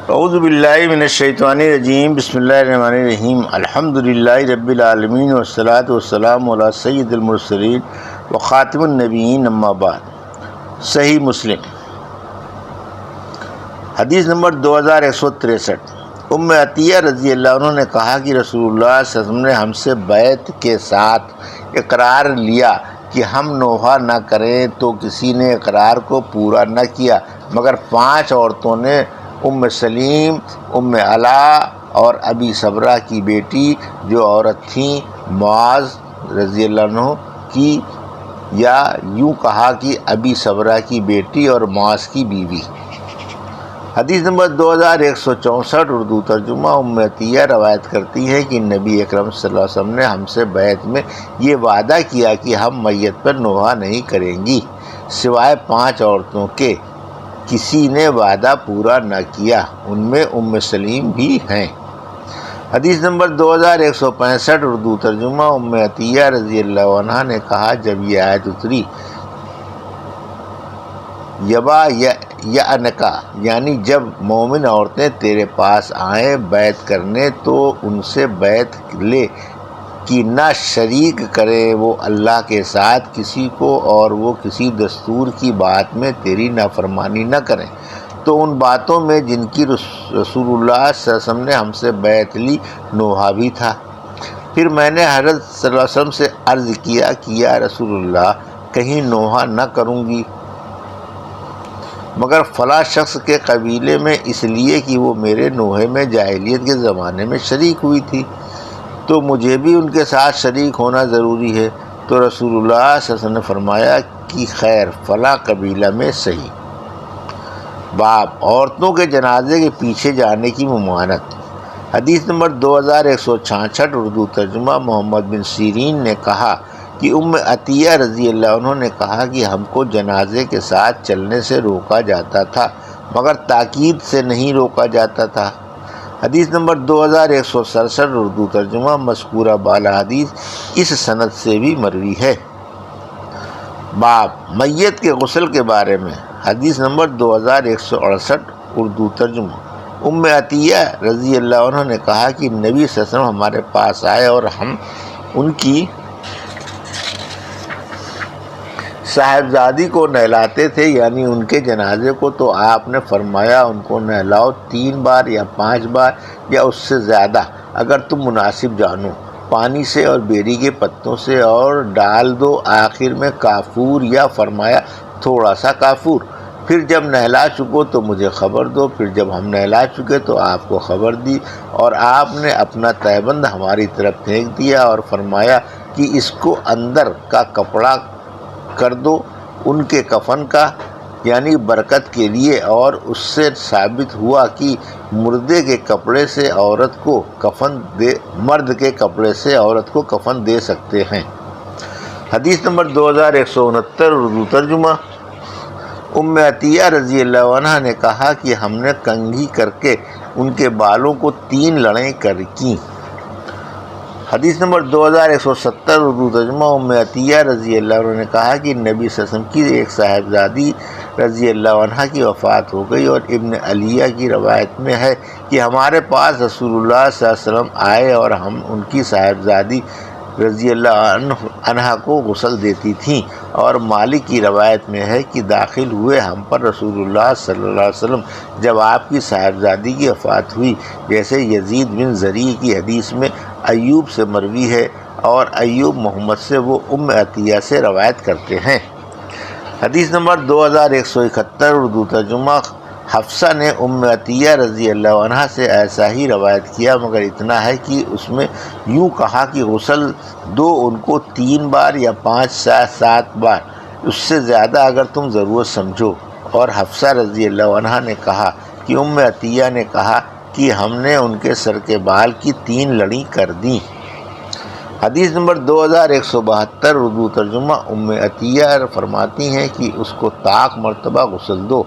اعوذ باللہ من الشیطان الرجیم، بسم اللہ الرحمن الرحیم، الحمدللہ رب العالمین والصلاة والسلام علی سید المرسلین وخاتم النبیین، اما بعد۔ صحیح مسلم حدیث نمبر 2163۔ ام عطیہ رضی اللہ عنہ نے کہا کہ رسول اللہ صلی اللہ علیہ وسلم نے ہم سے بیعت کے ساتھ اقرار لیا کہ ہم نوحہ نہ کریں، تو کسی نے اقرار کو پورا نہ کیا مگر 5 عورتوں نے، ام سلیم، ام علا اور ابی صبرہ کی بیٹی جو عورت تھیں، معاذ رضی اللہ عنہ کی، یا یوں کہا کہ ابی صبرہ کی بیٹی اور معاذ کی بیوی۔ حدیث نمبر 2164، اردو ترجمہ۔ ام عطیہ روایت کرتی ہے کہ نبی اکرم صلی اللہ علیہ وسلم نے ہم سے بیعت میں یہ وعدہ کیا کہ ہم میت پر نوحہ نہیں کریں گی سوائے 5 عورتوں کے۔ کسی نے وعدہ پورا نہ کیا، ان میں ام سلیم بھی ہیں۔ حدیث نمبر 2165، اردو ترجمہ۔ ام عطیہ رضی اللہ عنہ نے کہا، جب یہ آیت اتری یبا یعنکا، یعنی جب مومن عورتیں تیرے پاس آئیں بیعت کرنے تو ان سے بیعت لے کہ نہ شریک کریں وہ اللہ کے ساتھ کسی کو، اور وہ کسی دستور کی بات میں تیری نافرمانی نہ کریں، تو ان باتوں میں جن کی رسول اللہ صلی اللہ علیہ وسلم نے ہم سے بیعت لی نوحہ بھی تھا۔ پھر میں نے حضرت صلی اللہ علیہ وسلم سے عرض کیا کہ یا رسول اللہ، کہیں نوحہ نہ کروں گی مگر فلاں شخص کے قبیلے میں، اس لیے کہ وہ میرے نوحے میں جاہلیت کے زمانے میں شریک ہوئی تھی، تو مجھے بھی ان کے ساتھ شریک ہونا ضروری ہے۔ تو رسول اللہ صلی اللہ علیہ وسلم نے فرمایا کہ خیر، فلاں قبیلہ میں صحیح۔ باب عورتوں کے جنازے کے پیچھے جانے کی ممانعت۔ حدیث نمبر 2166، اردو ترجمہ۔ محمد بن سیرین نے کہا کہ ام عطیہ رضی اللہ عنہ نے کہا کہ ہم کو جنازے کے ساتھ چلنے سے روکا جاتا تھا مگر تاکید سے نہیں روکا جاتا تھا۔ حدیث نمبر 2167، اردو ترجمہ۔ مذکورہ بالا حدیث اس سند سے بھی مروی ہے۔ باب میت کے غسل کے بارے میں۔ حدیث نمبر 2168، اردو ترجمہ۔ ام عطیہ رضی اللہ عنہ نے کہا کہ نبی صلی اللہ علیہ وسلم ہمارے پاس آئے اور ہم ان کی صاحبزادی کو نہلاتے تھے، یعنی ان کے جنازے کو، تو آپ نے فرمایا ان کو نہلاؤ 3 بار یا 5 بار یا اس سے زیادہ اگر تم مناسب جانو، پانی سے اور بیری کے پتوں سے، اور ڈال دو آخر میں کافور، یا فرمایا تھوڑا سا کافور۔ پھر جب نہلا چکو تو مجھے خبر دو۔ پھر جب ہم نہلا چکے تو آپ کو خبر دی، اور آپ نے اپنا تہبند ہماری طرف پھینک دیا اور فرمایا کہ اس کو اندر کا کپڑا کر دو ان کے کفن کا، یعنی برکت کے لیے، اور اس سے ثابت ہوا کہ مردے کے کپڑے سے عورت کو کفن دے، مرد کے کپڑے سے عورت کو کفن دے سکتے ہیں۔ حدیث نمبر 2169، اردو ترجمہ۔ ام عطیہ رضی اللہ عنہ نے کہا کہ ہم نے کنگھی کر کے ان کے بالوں کو 3 لڑیں کیں۔ حدیث نمبر 2170، اردو ترجمہ۔ ام عطیہ رضی اللہ عنہ نے کہا کہ نبی صلی اللہ علیہ وسلم کی ایک صاحبزادی رضی اللہ عنہ کی وفات ہو گئی، اور ابن علیہ کی روایت میں ہے کہ ہمارے پاس رسول اللہ صلی اللہ علیہ وسلم آئے اور ہم ان کی صاحبزادی رضی اللہ عنہ کو غسل دیتی تھیں، اور مالک کی روایت میں ہے کہ داخل ہوئے ہم پر رسول اللہ صلی اللہ علیہ وسلم جب آپ کی صاحبزادی کی وفات ہوئی، جیسے یزید بن زریع کی حدیث میں ایوب سے مروی ہے، اور ایوب محمد سے، وہ ام عطیہ سے روایت کرتے ہیں۔ حدیث نمبر 2171، اردو ترجمہ۔ حفصہ نے ام عطیہ رضی اللہ عنہ سے ایسا ہی روایت کیا، مگر اتنا ہے کہ اس میں یوں کہا کہ غسل دو ان کو 3 بار یا 5 سے 7 بار، اس سے زیادہ اگر تم ضرورت سمجھو۔ اور حفصہ رضی اللہ عنہ نے کہا کہ ام عطیہ نے کہا کہ ہم نے ان کے سر کے بال کی 3 لڑیں کر دیں۔ حدیث نمبر 2172، اردو ترجمہ۔ ام عطیہ فرماتی ہیں کہ اس کو طاق مرتبہ غسل دو،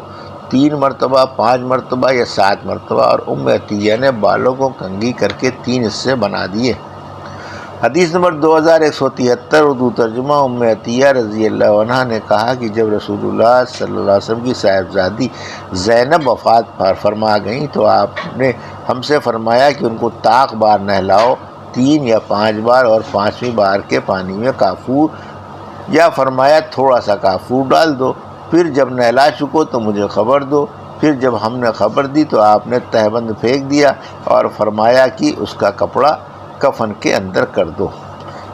3 مرتبہ، 5 مرتبہ یا 7 مرتبہ، اور ام عطیہ نے بالوں کو کنگھی کر کے 3 حصے بنا دیے۔ حدیث نمبر 2173 اردو ترجمہ ام عطیہ رضی اللہ عنہا نے کہا کہ جب رسول اللہ صلی اللہ علیہ وسلم کی صاحبزادی زینب وفات فرما گئیں تو آپ نے ہم سے فرمایا کہ ان کو طاق بار نہلاؤ 3 یا 5 بار، اور 5ویں بار کے پانی میں کافور یا فرمایا تھوڑا سا کافور ڈال دو، پھر جب نہلا چکو تو مجھے خبر دو۔ پھر جب ہم نے خبر دی تو آپ نے تہبند پھینک دیا اور فرمایا کہ اس کا کپڑا کفن کے اندر کر دو،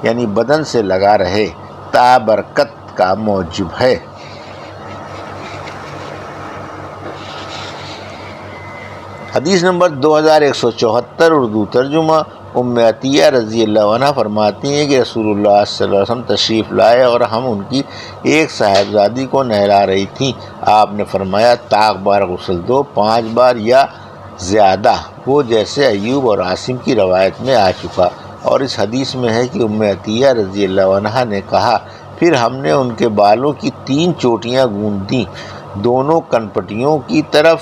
یعنی بدن سے لگا رہے، برکت کا موجب ہے۔ حدیث نمبر 2174 اردو ترجمہ ام عطیہ رضی اللہ عنہ فرماتی ہیں کہ رسول اللہ صلی اللہ علیہ وسلم تشریف لائے اور ہم ان کی ایک صاحبزادی کو نہلا رہی تھیں۔ آپ نے فرمایا طاق بار غسل دو، 5 بار یا زیادہ، وہ جیسے ایوب اور عاصم کی روایت میں آ چکا۔ اور اس حدیث میں ہے کہ ام عطیہ رضی اللہ عنہ نے کہا پھر ہم نے ان کے بالوں کی 3 چوٹیاں گوندھ دیں، 2 کنپٹیوں کی طرف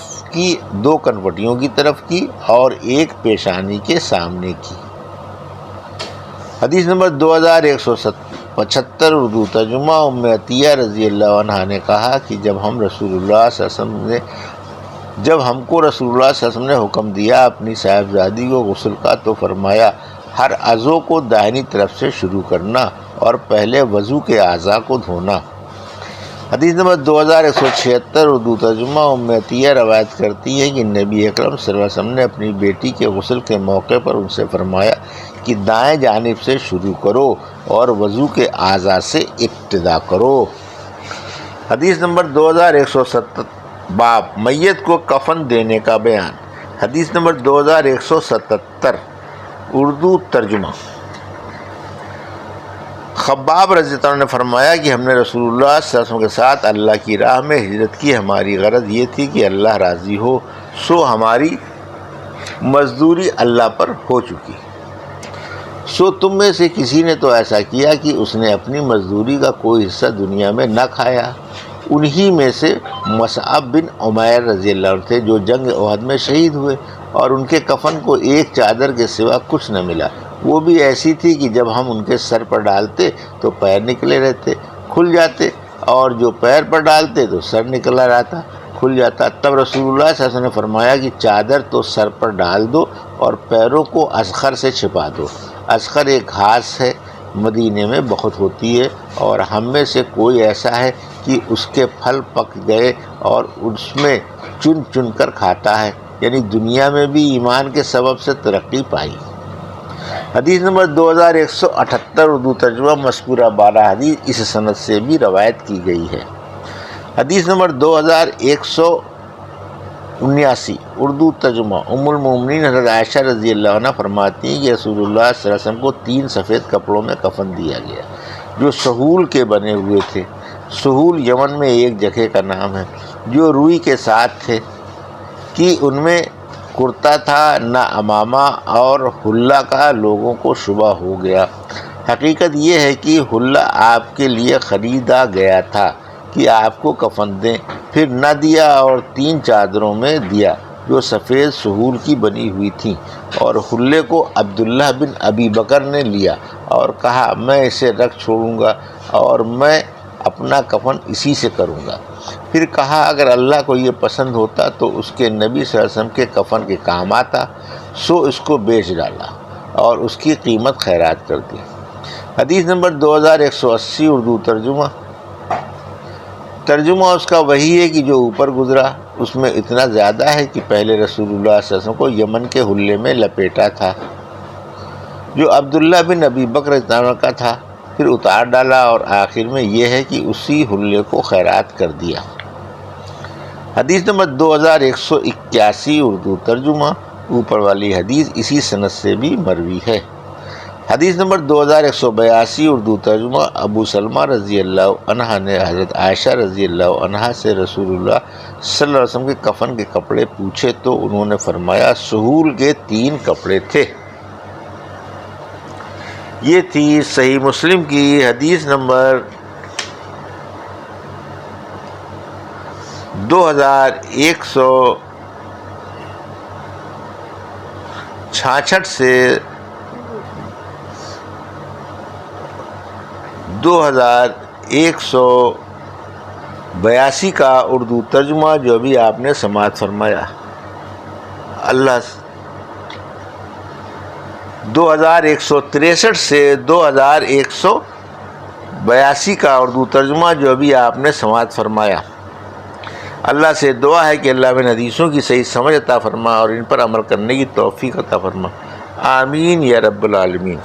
کی اور ایک پیشانی کے سامنے کی۔ حدیث نمبر 2175 اردو ترجمہ ام عطیہ رضی اللہ عنہ نے کہا کہ جب ہم کو رسول اللہ صلی اللہ علیہ وسلم نے حکم دیا اپنی صاحبزادی کو غسل کا تو فرمایا ہر عضو کو دائنی طرف سے شروع کرنا اور پہلے وضو کے اعضاء کو دھونا۔ حدیث نمبر 2176 اردو ترجمہ ام عطیہ روایت کرتی ہے کہ نبی اکرم صلی اللہ علیہ وسلم نے اپنی بیٹی کے غسل کے موقع پر ان سے فرمایا کہ دائیں جانب سے شروع کرو اور وضو کے اعضاء سے ابتدا کرو۔ حدیث نمبر 2177 باب میت کو کفن دینے کا بیان۔ حدیث نمبر 2177 اردو ترجمہ خباب رضی اللہ عنہ نے فرمایا کہ ہم نے رسول اللہ صلی اللہ علیہ وسلم کے ساتھ اللہ کی راہ میں ہجرت کی، ہماری غرض یہ تھی کہ اللہ راضی ہو، سو ہماری مزدوری اللہ پر ہو چکی، سو تم میں سے کسی نے تو ایسا کیا کہ اس نے اپنی مزدوری کا کوئی حصہ دنیا میں نہ کھایا۔ انہی میں سے مصعب بن عمیر رضی اللہ عنہ تھے جو جنگ احد میں شہید ہوئے، اور ان کے کفن کو ایک چادر کے سوا کچھ نہ ملا، وہ بھی ایسی تھی کہ جب ہم ان کے سر پر ڈالتے تو پیر نکلے رہتے کھل جاتے، اور جو پیر پر ڈالتے تو سر نکلا رہتا کھل جاتا۔ تب رسول اللہ صلی اللہ علیہ وسلم نے فرمایا کہ چادر تو سر پر ڈال دو اور پیروں کو اذخر سے چھپا دو۔ اذخر ایک گھاس ہے، مدینے میں بہت ہوتی ہے، اور ہم میں سے کوئی ایسا ہے کہ اس کے پھل پک گئے اور اس میں چن چن کر کھاتا ہے، یعنی دنیا میں بھی ایمان کے سبب سے ترقی پائی۔ حدیث نمبر 2178 اردو ترجمہ مذکورہ 12 حدیث اس سند سے بھی روایت کی گئی ہے۔ حدیث نمبر 2179 اردو ترجمہ ام المومنین حضرت عائشہ رضی اللہ عنہ فرماتی ہیں کہ رسول اللہ صلی اللہ علیہ وسلم کو 3 سفید کپڑوں میں کفن دیا گیا جو سہول کے بنے ہوئے تھے۔ سہول یمن میں ایک جگہ کا نام ہے جو روئی کے ساتھ تھے کہ ان میں کرتا تھا نہ امامہ، اور حلہ کا لوگوں کو شبہ ہو گیا۔ حقیقت یہ ہے کہ حلہ آپ کے لیے خریدا گیا تھا کہ آپ کو کفن دیں، پھر نہ دیا اور 3 چادروں میں دیا جو سفید سہول کی بنی ہوئی تھیں، اور حلے کو عبداللہ بن ابی بکر نے لیا اور کہا میں اسے رکھ چھوڑوں گا اور میں اپنا کفن اسی سے کروں گا۔ پھر کہا اگر اللہ کو یہ پسند ہوتا تو اس کے نبی صلی اللہ علیہ وسلم کے کفن کے کام آتا، سو اس کو بیچ ڈالا اور اس کی قیمت خیرات کر دی۔ حدیث نمبر 2180 اردو ترجمہ اس کا وہی ہے کہ جو اوپر گزرا، اس میں اتنا زیادہ ہے کہ پہلے رسول اللہ صلی اللہ علیہ وسلم کو یمن کے حلے میں لپیٹا تھا جو عبداللہ بن ابی بکر رضی اللہ عنہ کا تھا، پھر اتار ڈالا، اور آخر میں یہ ہے کہ اسی حلے کو خیرات کر دیا۔ حدیث نمبر 2181 اردو ترجمہ اوپر والی حدیث اسی سند سے بھی مروی ہے۔ حدیث نمبر 2182 اردو ترجمہ ابو سلمہ رضی اللہ عنہ نے حضرت عائشہ رضی اللہ عنہ سے رسول اللہ صلی اللہ علیہ وسلم کے کفن کے کپڑے پوچھے تو انہوں نے فرمایا سہول کے 3 کپڑے تھے۔ یہ تھی صحیح مسلم کی حدیث نمبر 2166 سے 2182 کا اردو ترجمہ جو ابھی آپ نے سماعت فرمایا. 2163 سے 2182 کا اردو ترجمہ جو ابھی آپ نے سماعت فرمایا. اللہ سے دعا ہے کہ اللہ ان حدیثوں کی صحیح سمجھ عطا فرما اور ان پر عمل کرنے کی توفیق عطا فرما. آمین یا رب العالمین.